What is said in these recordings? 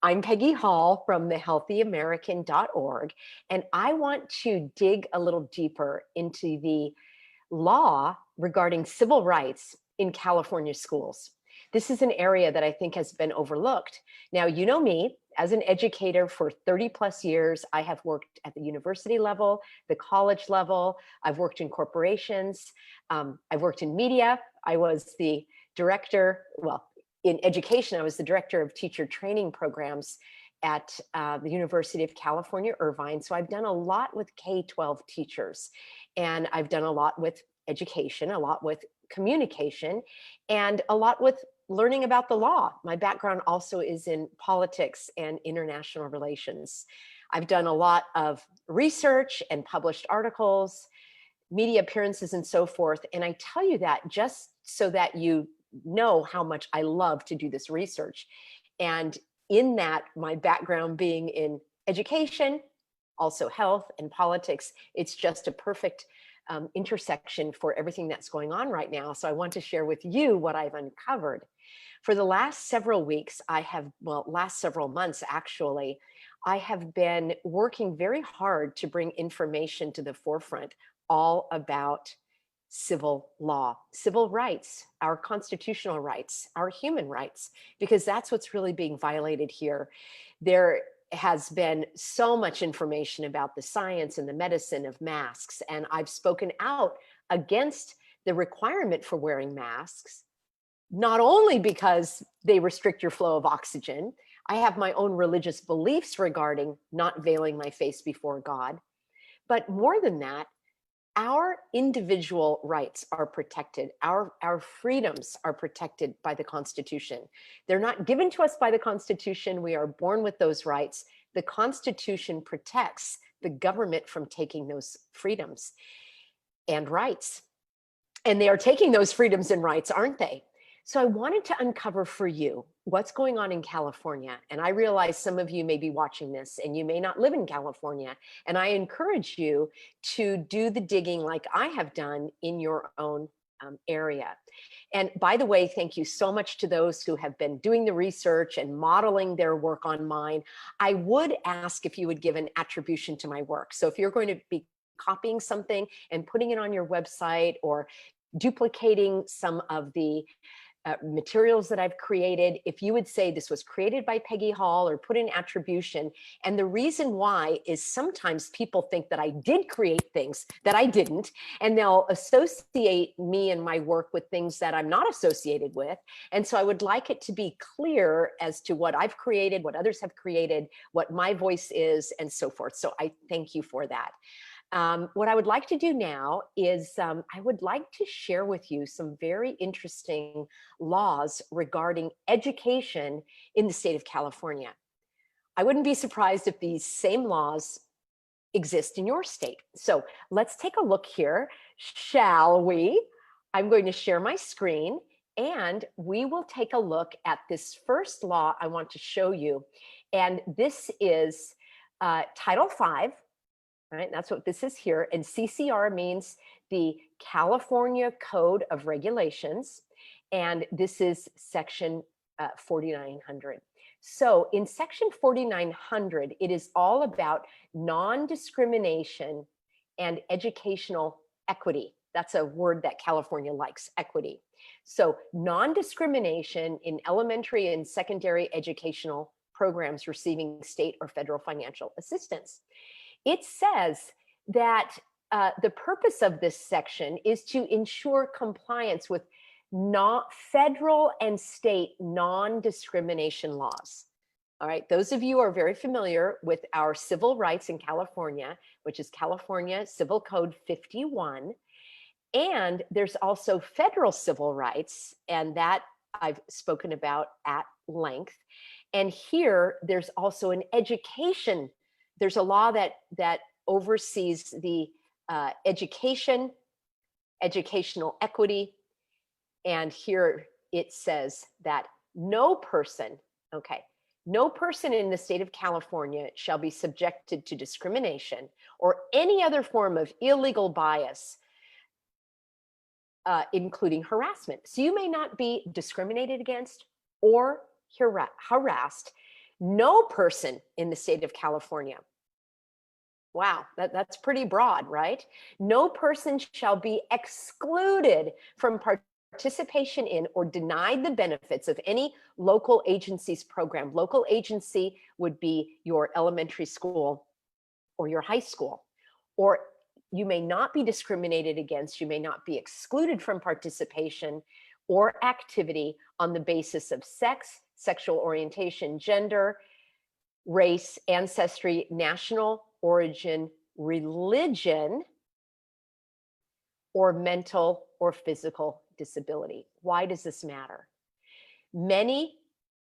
I'm Peggy Hall from thehealthyamerican.org, and I want to dig a little deeper into the law regarding civil rights in California schools. This is an area that I think has been overlooked. Now, you know me, as an educator for 30 plus years, I have worked at the university level, the college level, I've worked in corporations, I've worked in media. I was the director, well, in education, I was the director of teacher training programs at the University of California, Irvine. So I've done a lot with K-12 teachers, and I've done a lot with education, a lot with communication, and a lot with learning about the law. My background also is in politics and international relations. I've done a lot of research and published articles, media appearances, and so forth. And I tell you that just so that you know how much I love to do this research. And in that, my background being in education, also health and politics, it's just a perfect intersection for everything that's going on right now. So I want to share with you what I've uncovered. For the last several weeks, last several months actually, I have been working very hard to bring information to the forefront all about civil law, civil rights, our constitutional rights, our human rights, because that's what's really being violated here. There has been so much information about the science and the medicine of masks, and I've spoken out against the requirement for wearing masks, not only because they restrict your flow of oxygen. I have my own religious beliefs regarding not veiling my face before God, but more than that, our individual rights are protected. Our freedoms are protected by the Constitution. They're not given to us by the Constitution. We are born with those rights. The Constitution protects the government from taking those freedoms and rights. And they are taking those freedoms and rights, aren't they? So I wanted to uncover for you what's going on in California. And I realize some of you may be watching this and you may not live in California. And I encourage you to do the digging like I have done in your own area. And by the way, thank you so much to those who have been doing the research and modeling their work on mine. I would ask if you would give an attribution to my work. So if you're going to be copying something and putting it on your website or duplicating some of the materials that I've created, if you would say this was created by Peggy Hall or put in attribution. And the reason why is sometimes people think that I did create things that I didn't, and they'll associate me and my work with things that I'm not associated with. And so I would like it to be clear as to what I've created, what others have created, what my voice is, and so forth. So I thank you for that. What I would like to do now is I would like to share with you some very interesting laws regarding education in the state of California. I wouldn't be surprised if these same laws exist in your state. So let's take a look here, shall we? I'm going to share my screen and we will take a look at this first law I want to show you. And this is Title V. All right, that's what this is here. And CCR means the California Code of Regulations. And this is section 4900. So in section 4900, it is all about non-discrimination and educational equity. That's a word that California likes, equity. So non-discrimination in elementary and secondary educational programs receiving state or federal financial assistance. It says that the purpose of this section is to ensure compliance with federal and state non-discrimination laws. All right, those of you are very familiar with our civil rights in California, which is California Civil Code 51. And there's also federal civil rights, and that I've spoken about at length. And here, there's also an education. There's a law that oversees the education, educational equity. And here it says that no person in the state of California shall be subjected to discrimination or any other form of illegal bias, including harassment. So you may not be discriminated against or harassed. No person in the state of California. Wow, that's pretty broad, right? No person shall be excluded from participation in or denied the benefits of any local agency's program. Local agency would be your elementary school or your high school. Or you may not be discriminated against, you may not be excluded from participation or activity on the basis of sex, sexual orientation, gender, race, ancestry, national origin, religion, or mental or physical disability. Why does this matter? Many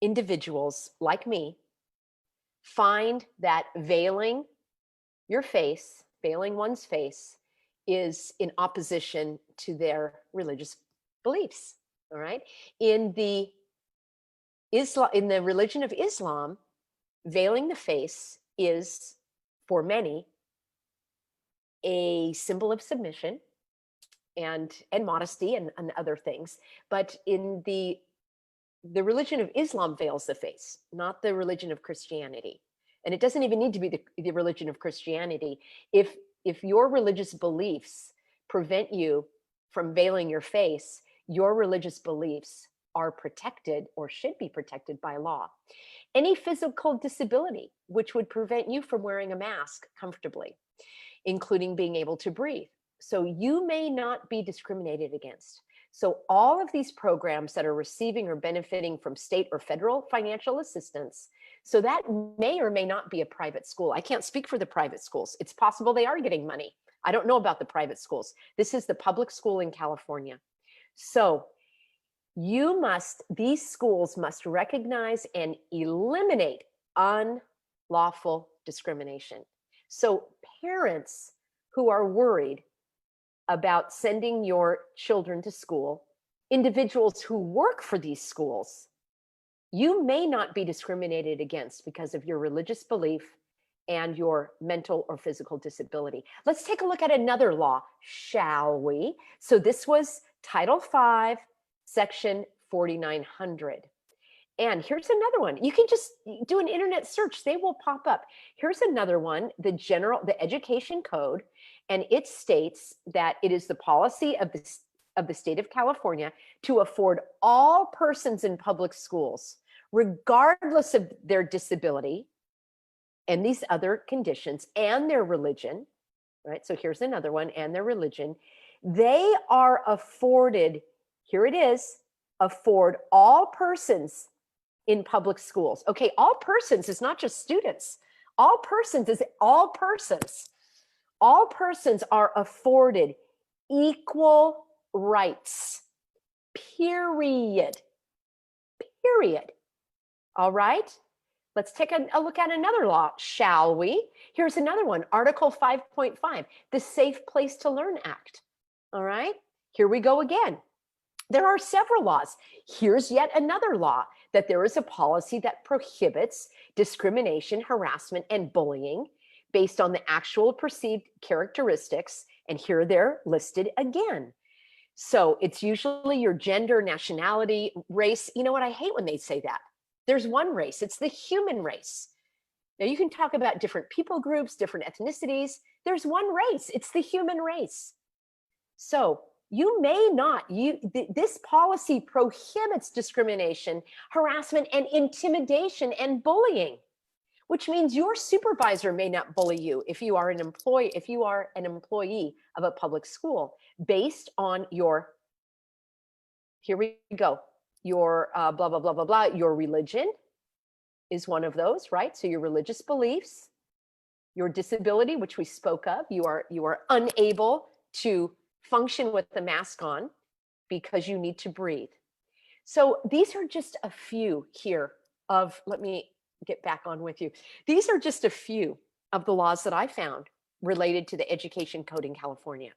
individuals like me find that veiling your face, veiling one's face, is in opposition to their religious beliefs. All right. In the religion of Islam, veiling the face is, for many, a symbol of submission and modesty and other things. But in the religion of Islam veils the face, not the religion of Christianity. And it doesn't even need to be the religion of Christianity. If your religious beliefs prevent you from veiling your face, your religious beliefs are protected or should be protected by law. Any physical disability, which would prevent you from wearing a mask comfortably, including being able to breathe. So you may not be discriminated against. So all of these programs that are receiving or benefiting from state or federal financial assistance, so that may or may not be a private school. I can't speak for the private schools. It's possible they are getting money. I don't know about the private schools. This is the public school in California. So these schools must recognize and eliminate unlawful discrimination. So parents who are worried about sending your children to school, individuals who work for these schools, you may not be discriminated against because of your religious belief and your mental or physical disability. Let's take a look at another law, shall we? So this was Title V, Section 4900. And here's another one. You can just do an internet search. They will pop up. Here's another one, the Education Code. And it states that it is the policy of the state of California to afford all persons in public schools, regardless of their disability and these other conditions and their religion, right? So here's another one, and their religion. They are afforded, here it is, afford all persons in public schools. Okay, all persons is not just students. All persons is all persons. All persons are afforded equal rights, period. Period. All right? Let's take a look at another law, shall we? Here's another one, Article 5.5, the Safe Place to Learn Act. All right? Here we go again. There are several laws. Here's yet another law, that there is a policy that prohibits discrimination, harassment, and bullying based on the actual perceived characteristics. And here they're listed again. So it's usually your gender, nationality, race. You know what? I hate when they say that. There's one race. It's the human race. Now you can talk about different people groups, different ethnicities. There's one race. It's the human race. So you may not, this policy prohibits discrimination, harassment, and intimidation and bullying, which means your supervisor may not bully you if you are an employee of a public school based on your, here we go, your blah, blah, blah, blah, blah. Your religion is one of those, right? So your religious beliefs, your disability, which we spoke of, you are unable to function with the mask on because you need to breathe. So these are just a few here of, let me get back on with you. These are just a few of the laws that I found related to the Education Code in California.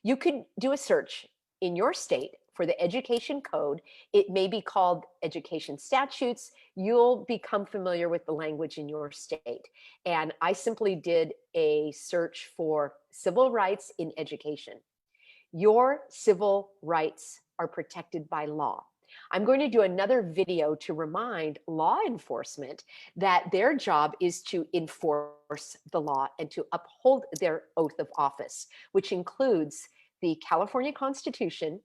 You could do a search in your state for the Education Code. It may be called Education Statutes. You'll become familiar with the language in your state. And I simply did a search for civil rights in education. Your civil rights are protected by law. I'm going to do another video to remind law enforcement that their job is to enforce the law and to uphold their oath of office, which includes the California Constitution,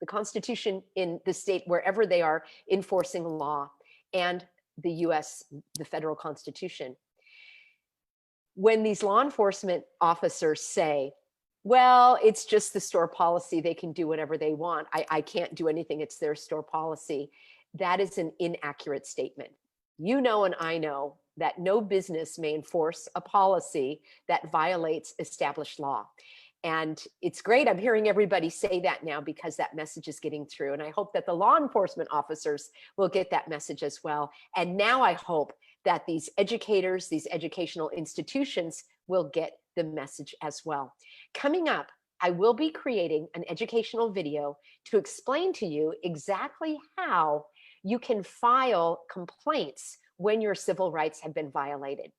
the Constitution in the state wherever they are enforcing law, and the US, the federal Constitution. When these law enforcement officers say, well, it's just the store policy, they can do whatever they want, I can't do anything, it's their store policy, that is an inaccurate statement. You know and I know that no business may enforce a policy that violates established law. And it's great, I'm hearing everybody say that now because that message is getting through. And I hope that the law enforcement officers will get that message as well. And now I hope that these educators, these educational institutions will get the message as well. Coming up, I will be creating an educational video to explain to you exactly how you can file complaints when your civil rights have been violated.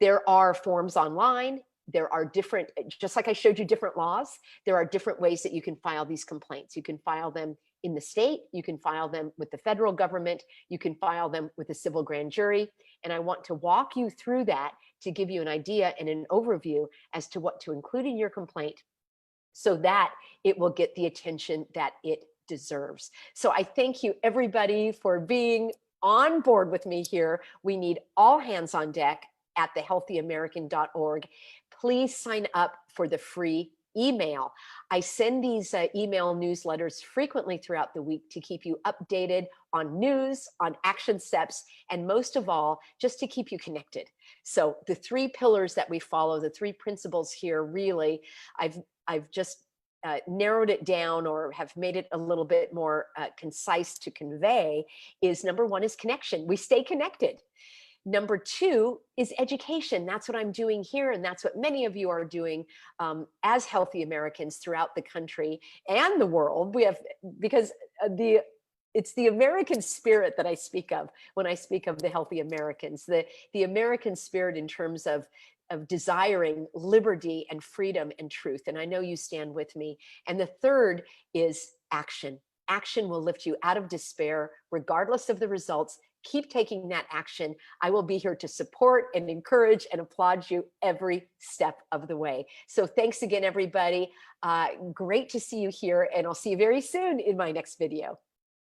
There are forms online. There are different, just like I showed you different laws, there are different ways that you can file these complaints. You can file them in the state, you can file them with the federal government, you can file them with a civil grand jury. And I want to walk you through that to give you an idea and an overview as to what to include in your complaint so that it will get the attention that it deserves. So I thank you everybody for being on board with me here. We need all hands on deck at thehealthyamerican.org. Please sign up for the free email. I send these email newsletters frequently throughout the week to keep you updated on news, on action steps, and most of all, just to keep you connected. So the three pillars that we follow, the three principles here, really, I've just narrowed it down or have made it a little bit more concise to convey is number one is connection. We stay connected. Number two is education. That's what I'm doing here. And that's what many of you are doing as healthy Americans throughout the country and the world. We have, because it's the American spirit that I speak of when I speak of the healthy Americans, the American spirit in terms of desiring liberty and freedom and truth. And I know you stand with me. And the third is action. Action will lift you out of despair, regardless of the results. Keep taking that action. I will be here to support and encourage and applaud you every step of the way. So thanks again, everybody. Great to see you here, and I'll see you very soon in my next video.